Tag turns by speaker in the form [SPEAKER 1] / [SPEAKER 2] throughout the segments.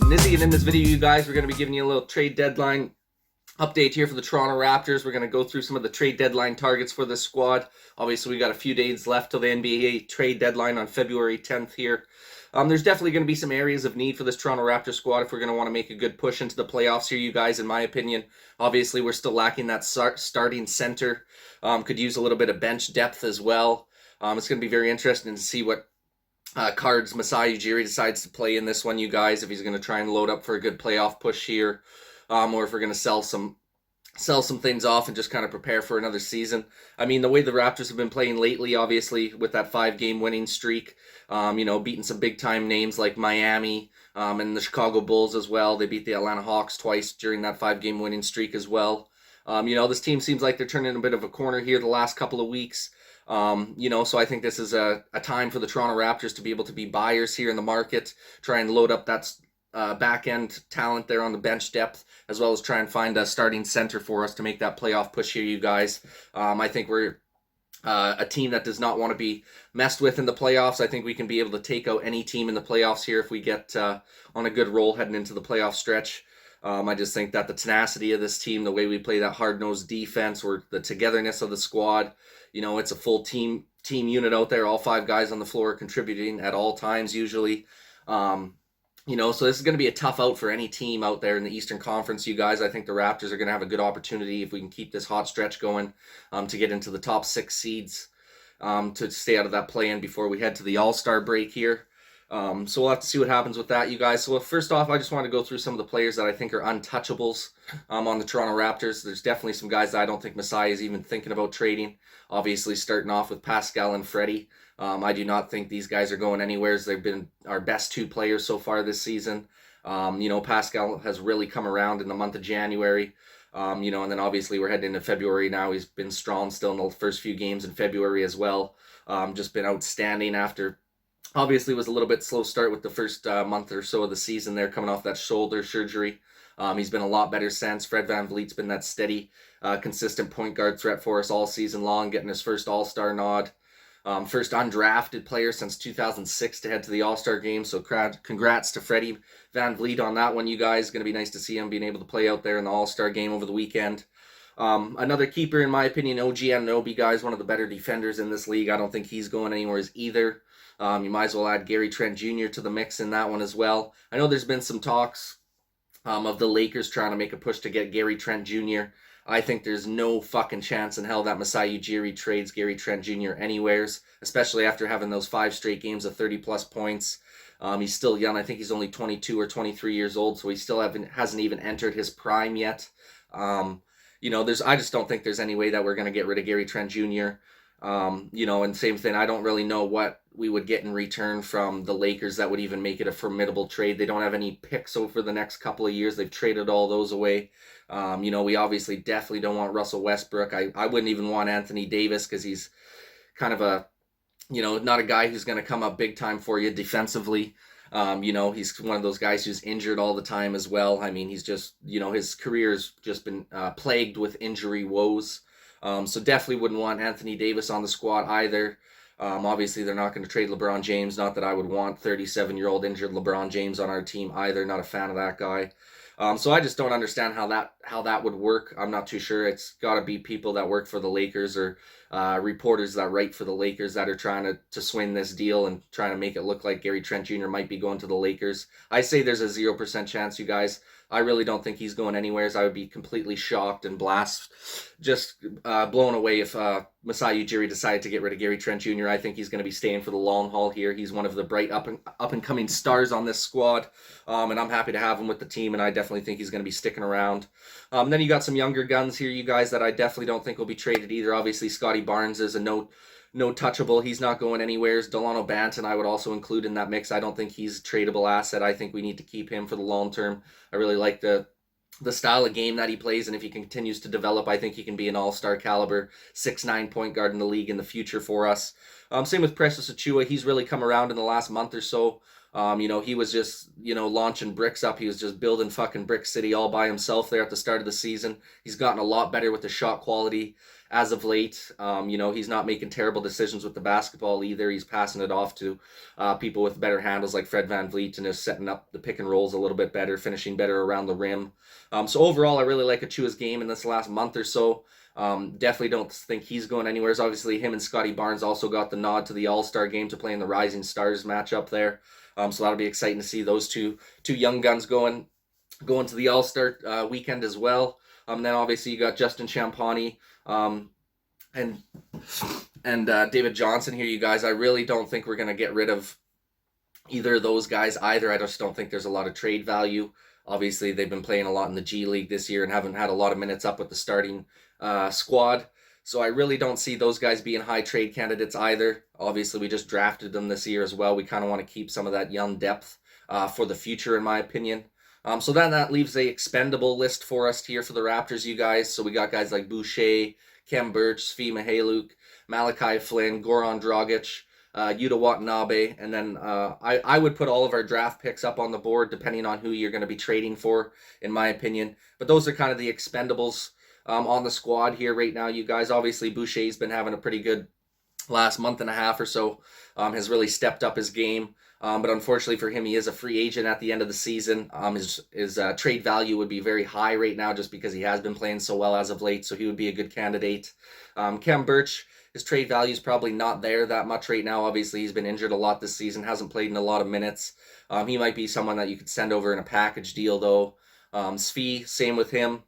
[SPEAKER 1] Nizzy, and in this video, you guys, we're going to be giving you a little trade deadline update here for the Toronto Raptors. We're going to go through some of the trade deadline targets for this squad. Obviously, we got a few days left till the NBA trade deadline on February 10th here. There's definitely going to be some areas of need for this Toronto Raptors squad if we're going to want to make a good push into the playoffs here, you guys, in my opinion. Obviously, we're still lacking that starting center. Could use a little bit of bench depth as well. It's going to be very interesting to see what cards Masai Ujiri decides to play in this one, you guys, if he's going to try and load up for a good playoff push here, or if we're going to sell some things off and just kind of prepare for another season. I mean, the way the Raptors have been playing lately, obviously, with that 5-game winning streak, beating some big-time names like Miami and the Chicago Bulls as well. They beat the Atlanta Hawks twice during that 5-game winning streak as well. This team seems like they're turning a bit of a corner here the last couple of weeks. So I think this is a time for the Toronto Raptors to be able to be buyers here in the market, try and load up that back-end talent there on the bench depth, as well as try and find a starting center for us to make that playoff push here, you guys. I think we're a team that does not want to be messed with in the playoffs. I think we can be able to take out any team in the playoffs here if we get on a good roll heading into the playoff stretch. I just think that the tenacity of this team, the way we play that hard-nosed defense, or the togetherness of the squad, it's a full team unit out there. All 5 guys on the floor contributing at all times usually. So this is going to be a tough out for any team out there in the Eastern Conference, you guys. I think the Raptors are going to have a good opportunity if we can keep this hot stretch going to get into the top 6 seeds to stay out of that play-in before we head to the All-Star break here. So we'll have to see what happens with that, you guys. So first off, I just want to go through some of the players that I think are untouchables on the Toronto Raptors. There's definitely some guys that I don't think Masai is even thinking about trading. Obviously, starting off with Pascal and Freddie. I do not think these guys are going anywhere, as they've been our best 2 players so far this season. Pascal has really come around in the month of January. And then obviously we're heading into February now. He's been strong still in the first few games in February as well. Just been outstanding after... Obviously, it was a little bit slow start with the first month or so of the season there, coming off that shoulder surgery. He's been a lot better since. Fred VanVleet's been that steady, consistent point guard threat for us all season long, getting his first All-Star nod. First undrafted player since 2006 to head to the All-Star game, so congrats to Freddie VanVleet on that one, you guys. Going to be nice to see him being able to play out there in the All-Star game over the weekend. Another keeper, in my opinion, OG Anunoby, guys, one of the better defenders in this league. I don't think he's going anywhere either. You might as well add Gary Trent Jr. to the mix in that one as well. I know there's been some talks of the Lakers trying to make a push to get Gary Trent Jr. I think there's no fucking chance in hell that Masai Ujiri trades Gary Trent Jr. anywheres, especially after having those 5 straight games of 30-plus points. He's still young. I think he's only 22 or 23 years old, so he still hasn't even entered his prime yet. I just don't think there's any way that we're going to get rid of Gary Trent Jr. And same thing, I don't really know what we would get in return from the Lakers that would even make it a formidable trade. They don't have any picks over the next couple of years. They've traded all those away. We obviously definitely don't want Russell Westbrook. I wouldn't even want Anthony Davis, because he's kind of not a guy who's going to come up big time for you defensively. He's one of those guys who's injured all the time as well. I mean, he's just, his career has just been plagued with injury woes. So definitely wouldn't want Anthony Davis on the squad either. Obviously, they're not going to trade LeBron James. Not that I would want 37-year-old injured LeBron James on our team either. Not a fan of that guy. So I just don't understand how that would work. I'm not too sure. It's got to be people that work for the Lakers, or reporters that write for the Lakers, that are trying to swing this deal and trying to make it look like Gary Trent Jr. might be going to the Lakers. I say there's a 0% chance, you guys. I really don't think he's going anywhere. I would be completely shocked and blown away if Masai Ujiri decided to get rid of Gary Trent Jr. I think he's going to be staying for the long haul here. He's one of the bright up and coming stars on this squad, and I'm happy to have him with the team, and I definitely think he's going to be sticking around. Then you got some younger guns here, you guys, that I definitely don't think will be traded either. Obviously, Scotty Barnes is a no touchable. He's not going anywhere. Delano Banton I would also include in that mix. I don't think he's a tradable asset. I think we need to keep him for the long term. I really like the style of game that he plays, and if he continues to develop, I think he can be an all-star caliber 6'9" point guard in the league in the future for us. Same with Precious Achiuwa. He's really come around in the last month or so. He was just, launching bricks up. He was just building fucking Brick City all by himself there at the start of the season. He's gotten a lot better with the shot quality as of late. He's not making terrible decisions with the basketball either. He's passing it off to people with better handles like Fred VanVleet and is setting up the pick and rolls a little bit better, finishing better around the rim. So overall, I really like Achua's game in this last month or so. Definitely don't think he's going anywhere. Obviously, him and Scotty Barnes also got the nod to the All-Star game to play in the Rising Stars matchup there. So that'll be exciting to see those two young guns going to the All-Star weekend as well. Then obviously you got Justin Champagny and David Johnson here, you guys. I really don't think we're going to get rid of either of those guys either. I just don't think there's a lot of trade value. Obviously, they've been playing a lot in the G League this year and haven't had a lot of minutes up with the starting squad. So I really don't see those guys being high trade candidates either. Obviously, we just drafted them this year as well. We kind of want to keep some of that young depth for the future, in my opinion. So then that leaves a expendable list for us here for the Raptors, you guys. So we got guys like Boucher, Kem Birch, Svi Mihailuk, Malachi Flynn, Goran Dragic, Yuta Watanabe, and then I would put all of our draft picks up on the board depending on who you're going to be trading for, in my opinion. But those are kind of the expendables on the squad here right now, you guys. Obviously, Boucher's been having a pretty good last month and a half or so, has really stepped up his game. But unfortunately for him, he is a free agent at the end of the season. His trade value would be very high right now just because he has been playing so well as of late, so he would be a good candidate. Kem Birch, his trade value is probably not there that much right now. Obviously, he's been injured a lot this season, hasn't played in a lot of minutes. He might be someone that you could send over in a package deal, though. Svi, same with him.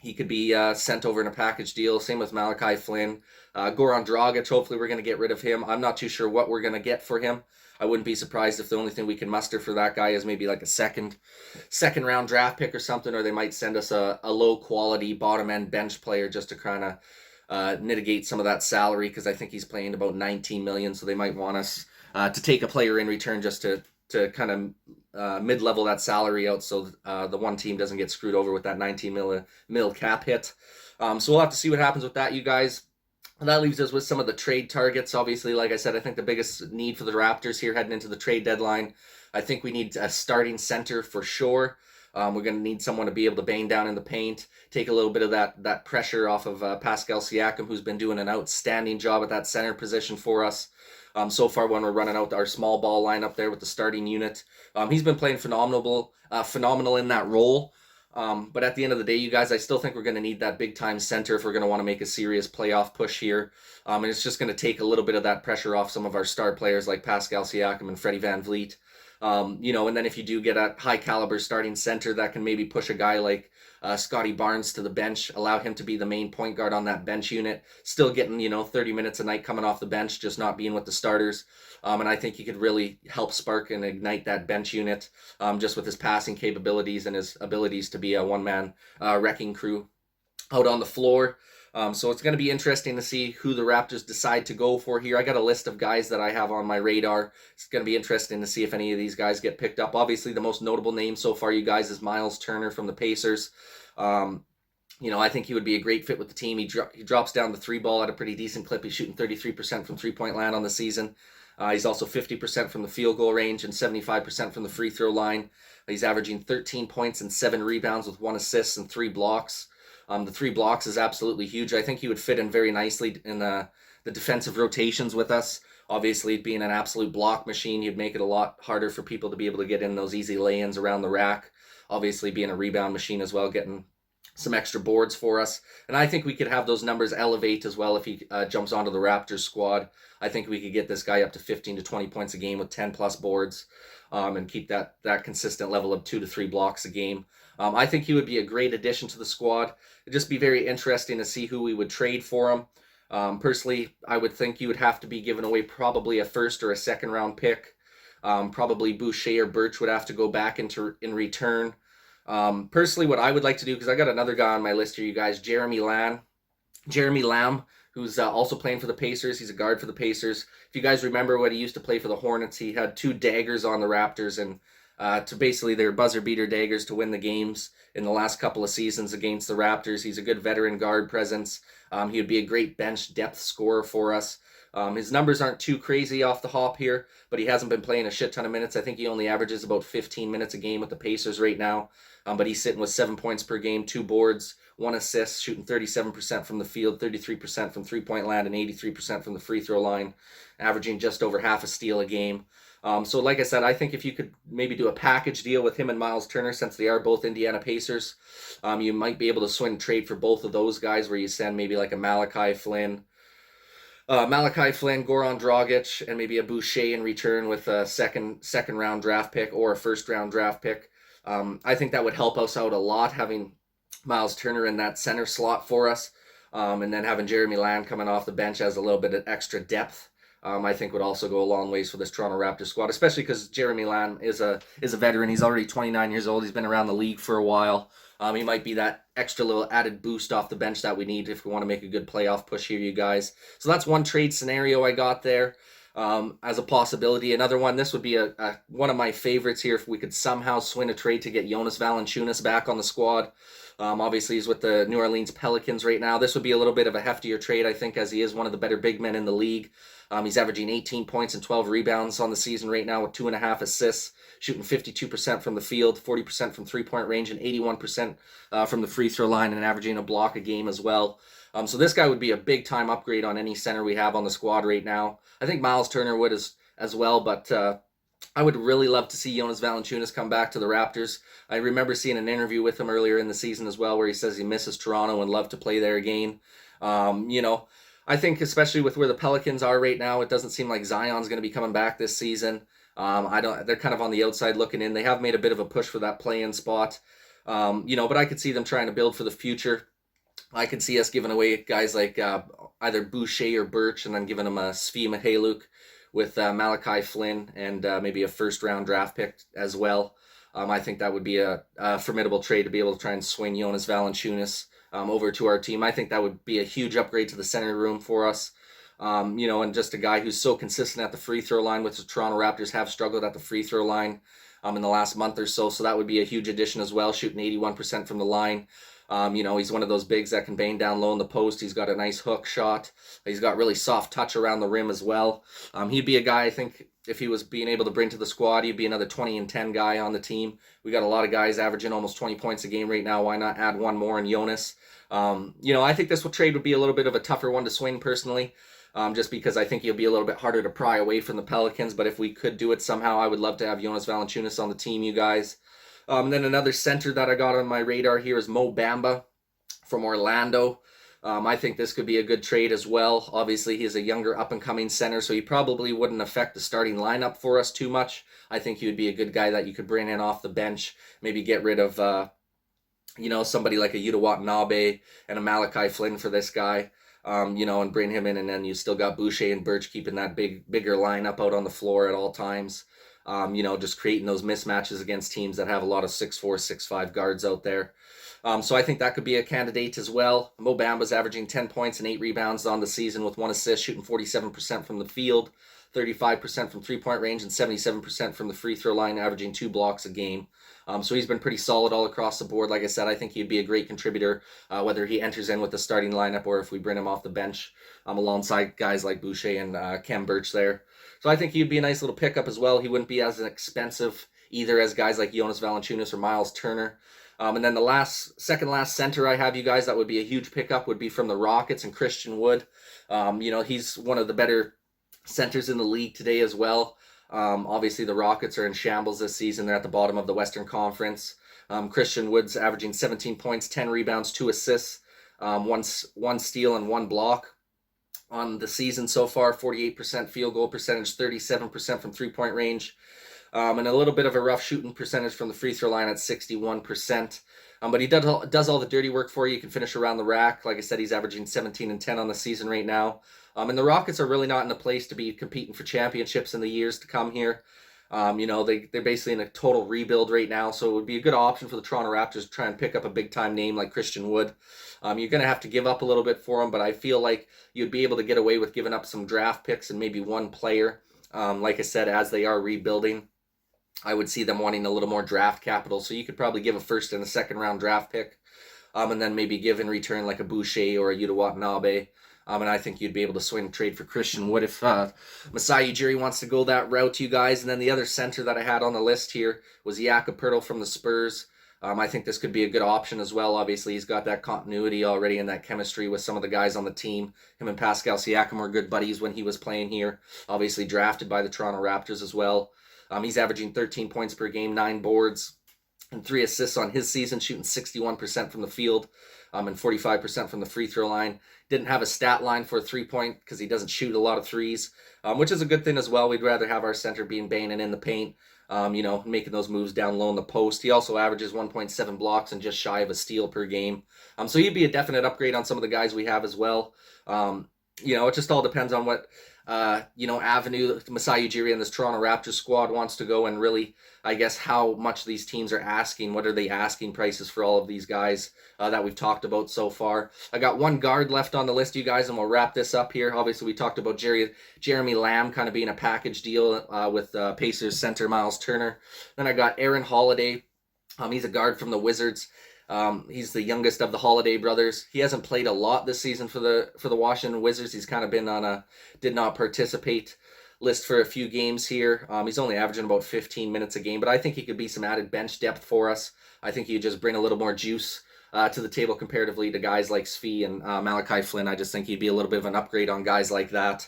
[SPEAKER 1] He could be sent over in a package deal. Same with Malachi Flynn. Goran Dragic, hopefully we're going to get rid of him. I'm not too sure what we're going to get for him. I wouldn't be surprised if the only thing we can muster for that guy is maybe like a second round draft pick or something, or they might send us a low quality bottom end bench player just to kind of mitigate some of that salary, because I think he's playing about $19 million, so they might want us to take a player in return just to kind of mid-level that salary out so the one team doesn't get screwed over with that 19 mil cap hit. So we'll have to see what happens with that, you guys. And that leaves us with some of the trade targets. Obviously, like I said, I think the biggest need for the Raptors here heading into the trade deadline, I think we need a starting center for sure. We're going to need someone to be able to bang down in the paint, take a little bit of that pressure off of Pascal Siakam, who's been doing an outstanding job at that center position for us. So far when we're running out our small ball lineup there with the starting unit. He's been playing phenomenal in that role. But at the end of the day, you guys, I still think we're going to need that big-time center if we're going to want to make a serious playoff push here. And it's just going to take a little bit of that pressure off some of our star players like Pascal Siakam and Freddie VanVleet. And then if you do get a high-caliber starting center that can maybe push a guy like Scotty Barnes to the bench, allow him to be the main point guard on that bench unit, still getting, 30 minutes a night coming off the bench, just not being with the starters. And I think he could really help spark and ignite that bench unit just with his passing capabilities and his abilities to be a one-man wrecking crew out on the floor. So it's going to be interesting to see who the Raptors decide to go for here. I got a list of guys that I have on my radar. It's going to be interesting to see if any of these guys get picked up. Obviously, the most notable name so far, you guys, is Miles Turner from the Pacers. I think he would be a great fit with the team. He drops down the three ball at a pretty decent clip. He's shooting 33% from three-point land on the season. He's also 50% from the field goal range and 75% from the free throw line. He's averaging 13 points and 7 rebounds with 1 assist and 3 blocks. The 3 blocks is absolutely huge. I think he would fit in very nicely in the defensive rotations with us. Obviously, being an absolute block machine, you'd make it a lot harder for people to be able to get in those easy lay-ins around the rack. Obviously, being a rebound machine as well, getting some extra boards for us. And I think we could have those numbers elevate as well if he jumps onto the Raptors squad. I think we could get this guy up to 15 to 20 points a game with 10-plus boards and keep that consistent level of 2 to 3 blocks a game. I think he would be a great addition to the squad. It'd just be very interesting to see who we would trade for him. Personally, I would think you would have to be giving away probably a first or a second round pick. Probably Boucher or Birch would have to go back in return. Personally, what I would like to do, because I got another guy on my list here, you guys, Jeremy Lamb, who's also playing for the Pacers. He's a guard for the Pacers. If you guys remember when he used to play for the Hornets, he had 2 daggers on the Raptors, and to basically their buzzer beater daggers to win the games in the last couple of seasons against the Raptors. He's a good veteran guard presence. He would be a great bench depth scorer for us. His numbers aren't too crazy off the hop here, but he hasn't been playing a shit ton of minutes. I think he only averages about 15 minutes a game with the Pacers right now. But he's sitting with 7 points per game, 2 boards, 1 assist, shooting 37% from the field, 33% from three-point land, and 83% from the free throw line, averaging just over half a steal a game. So like I said, I think if you could maybe do a package deal with him and Miles Turner, since they are both Indiana Pacers, you might be able to swing trade for both of those guys where you send maybe like a Malachi Flynn, Goran Dragic, and maybe a Boucher in return with a second round draft pick or a first round draft pick. I think that would help us out a lot, having Miles Turner in that center slot for us, and then having Jeremy Lamb coming off the bench as a little bit of extra depth. I think would also go a long ways for this Toronto Raptors squad, especially because Jeremy Lamb is a veteran. He's already 29 years old. He's been around the league for a while. He might be that extra little added boost off the bench that we need if we want to make a good playoff push here, you guys. So that's one trade scenario I got there as a possibility. Another one, this would be one of my favorites here, if we could somehow swing a trade to get Jonas Valanciunas back on the squad. Obviously, he's with the New Orleans Pelicans right now. This would be a little bit of a heftier trade, I think, as he is one of the better big men in the league. He's averaging 18 points and 12 rebounds on the season right now with 2.5 assists, shooting 52% from the field, 40% from three-point range, and 81% from the free throw line, and averaging a block a game as well. So this guy would be a big-time upgrade on any center we have on the squad right now. I think Miles Turner would as well, but I would really love to see Jonas Valanciunas come back to the Raptors. I remember seeing an interview with him earlier in the season as well, where he says he misses Toronto and love to play there again. I think especially with where the Pelicans are right now, it doesn't seem like Zion's going to be coming back this season. They're kind of on the outside looking in. They have made a bit of a push for that play-in spot. But I could see them trying to build for the future. I could see us giving away guys like either Boucher or Birch, and then giving them a Svi Mihailuk with Malachi Flynn and maybe a first-round draft pick as well. I think that would be a formidable trade to be able to try and swing Jonas Valanciunas over to our team. I think that would be a huge upgrade to the center room for us. And just a guy who's so consistent at the free throw line, which the Toronto Raptors have struggled at the free throw line in the last month or so. So that would be a huge addition as well, shooting 81% from the line. He's one of those bigs that can bang down low in the post. He's got a nice hook shot. He's got really soft touch around the rim as well. He'd be a guy, I think, if he was being able to bring to the squad, he'd be another 20-10 guy on the team. We got a lot of guys averaging almost 20 points a game right now. Why not add one more in Jonas? I think this trade would be a little bit of a tougher one to swing personally, just because I think he'll be a little bit harder to pry away from the Pelicans. But if we could do it somehow, I would love to have Jonas Valanciunas on the team, you guys. Then another center that I got on my radar here is Mo Bamba from Orlando. I think this could be a good trade as well. Obviously, he's a younger up-and-coming center, so he probably wouldn't affect the starting lineup for us too much. I think he would be a good guy that you could bring in off the bench, maybe get rid of, somebody like a Yuta Watanabe and a Malachi Flynn for this guy, and bring him in, and then you still got Boucher and Birch keeping that bigger lineup out on the floor at all times. Just creating those mismatches against teams that have a lot of 6'4", 6'5" guards out there. So I think that could be a candidate as well. Mo Bamba's averaging 10 points and 8 rebounds on the season with 1 assist, shooting 47% from the field, 35% from three-point range, and 77% from the free throw line, averaging 2 blocks a game. So he's been pretty solid all across the board. Like I said, I think he'd be a great contributor, whether he enters in with the starting lineup or if we bring him off the bench alongside guys like Boucher and Kem Birch there. So I think he'd be a nice little pickup as well. He wouldn't be as expensive either as guys like Jonas Valanciunas or Miles Turner. And then the second last center I have, you guys, that would be a huge pickup would be from the Rockets and Christian Wood. He's one of the better centers in the league today as well. Obviously, the Rockets are in shambles this season. They're at the bottom of the Western Conference. Christian Wood's averaging 17 points, 10 rebounds, 2 assists, one steal, and 1 block on the season so far. 48% field goal percentage, 37% from three-point range. And a little bit of a rough shooting percentage from the free throw line at 61%. But he does all the dirty work for you. You can finish around the rack. Like I said, he's averaging 17 and 10 on the season right now. And the Rockets are really not in a place to be competing for championships in the years to come here. They're basically in a total rebuild right now. So it would be a good option for the Toronto Raptors to try and pick up a big-time name like Christian Wood. You're going to have to give up a little bit for him, but I feel like you'd be able to get away with giving up some draft picks and maybe one player, like I said, as they are rebuilding. I would see them wanting a little more draft capital. So you could probably give a first and a second round draft pick, and then maybe give in return like a Boucher or a Yuta Watanabe. And I think you'd be able to swing trade for Christian Wood if Masai Ujiri wants to go that route, you guys. And then the other center that I had on the list here was Jakob Poeltl from the Spurs. I think this could be a good option as well. Obviously, he's got that continuity already and that chemistry with some of the guys on the team. Him and Pascal Siakam were good buddies when he was playing here. Obviously drafted by the Toronto Raptors as well. He's averaging 13 points per game, 9 boards, and 3 assists on his season, shooting 61% from the field and 45% from the free throw line. Didn't have a stat line for a 3-point because he doesn't shoot a lot of threes, which is a good thing as well. We'd rather have our center being banging in the paint, making those moves down low in the post. He also averages 1.7 blocks and just shy of a steal per game. So he'd be a definite upgrade on some of the guys we have as well. It just all depends on what avenue Masai Ujiri and this Toronto Raptors squad wants to go, and really, I guess, how much these teams are asking. What are they asking prices for all of these guys that we've talked about so far? I got one guard left on the list, you guys, and we'll wrap this up here. Obviously, we talked about Jeremy Lamb kind of being a package deal with Pacers center Miles Turner. Then I got Aaron Holiday. He's a guard from the Wizards. He's the youngest of the Holiday brothers. He hasn't played a lot this season for the Washington Wizards. He's kind of been on a did not participate list for a few games here. He's only averaging about 15 minutes a game, but I think he could be some added bench depth for us. I think he would just bring a little more juice to the table comparatively to guys like Svi and Malachi Flynn. I just think he'd be a little bit of an upgrade on guys like that.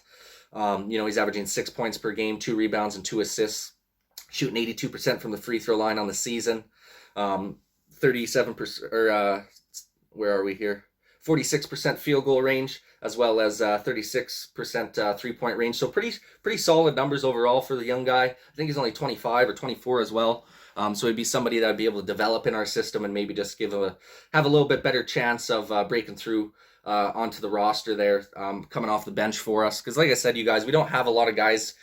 [SPEAKER 1] He's averaging 6 points per game, 2 rebounds, and 2 assists, shooting 82% from the free throw line on the season. 37%, or where are we here? 46% field goal range, as well as 36% 3-point range. So pretty solid numbers overall for the young guy. I think he's only 25 or 24 as well. So he'd be somebody that would be able to develop in our system and maybe just have a little bit better chance of breaking through onto the roster there, coming off the bench for us. Because like I said, you guys, we don't have a lot of guys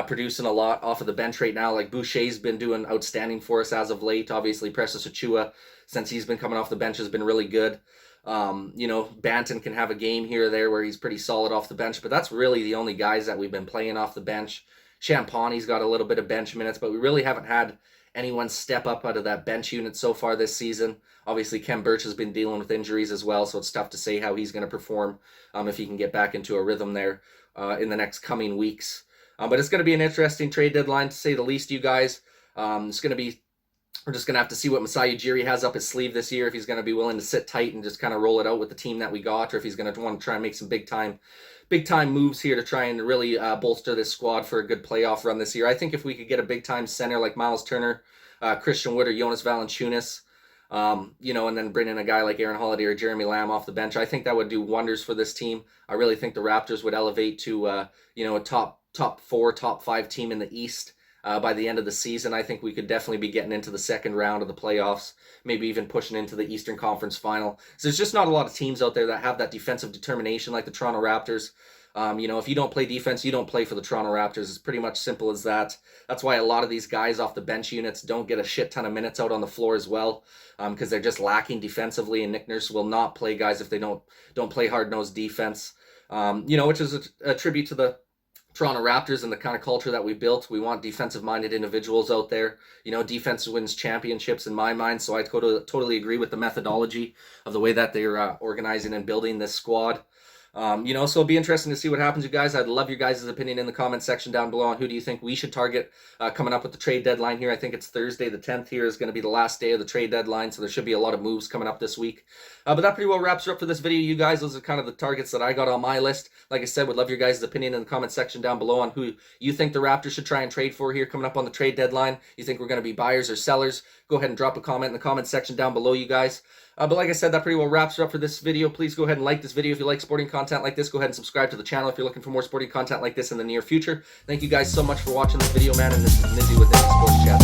[SPEAKER 1] producing a lot off of the bench right now. Like Boucher's been doing outstanding for us as of late. Obviously, Precious Achiuwa, since he's been coming off the bench, has been really good. Banton can have a game here or there where he's pretty solid off the bench, but that's really the only guys that we've been playing off the bench. Champagne's got a little bit of bench minutes, but we really haven't had anyone step up out of that bench unit so far this season. Obviously, Kem Birch has been dealing with injuries as well, so it's tough to say how he's going to perform if he can get back into a rhythm there in the next coming weeks. But it's going to be an interesting trade deadline, to say the least, you guys. We're just going to have to see what Masai Ujiri has up his sleeve this year, if he's going to be willing to sit tight and just kind of roll it out with the team that we got, or if he's going to want to try and make some big time moves here to try and really bolster this squad for a good playoff run this year. I think if we could get a big time center like Miles Turner, Christian Wood, or Jonas Valanciunas, and then bring in a guy like Aaron Holiday or Jeremy Lamb off the bench, I think that would do wonders for this team. I really think the Raptors would elevate to a top 4, top 5 team in the East. By the end of the season. I think we could definitely be getting into the second round of the playoffs, maybe even pushing into the Eastern Conference Final. So there's just not a lot of teams out there that have that defensive determination like the Toronto Raptors. If you don't play defense, you don't play for the Toronto Raptors. It's pretty much simple as that. That's why a lot of these guys off the bench units don't get a shit ton of minutes out on the floor as well, because they're just lacking defensively, and Nick Nurse will not play guys if they don't play hard-nosed defense, which is a tribute to the Toronto Raptors and the kind of culture that we built. We want defensive-minded individuals out there. Defense wins championships in my mind, so I totally agree with the methodology of the way that they're organizing and building this squad. So it'll be interesting to see what happens, you guys. I'd love your guys' opinion in the comment section down below on who do you think we should target coming up with the trade deadline here. I think it's Thursday the 10th here is going to be the last day of the trade deadline, so there should be a lot of moves coming up this week. But that pretty well wraps it up for this video, you guys. Those are kind of the targets that I got on my list. Like I said, would love your guys' opinion in the comment section down below on who you think the Raptors should try and trade for here coming up on the trade deadline. You think we're going to be buyers or sellers? Go ahead and drop a comment in the comment section down below, you guys. But like I said, that pretty well wraps it up for this video. Please go ahead and like this video if you like sporting content like this. Go ahead and subscribe to the channel if you're looking for more sporting content like this in the near future. Thank you guys so much for watching this video, man. And this is Nindy with Nindy Sports Chat.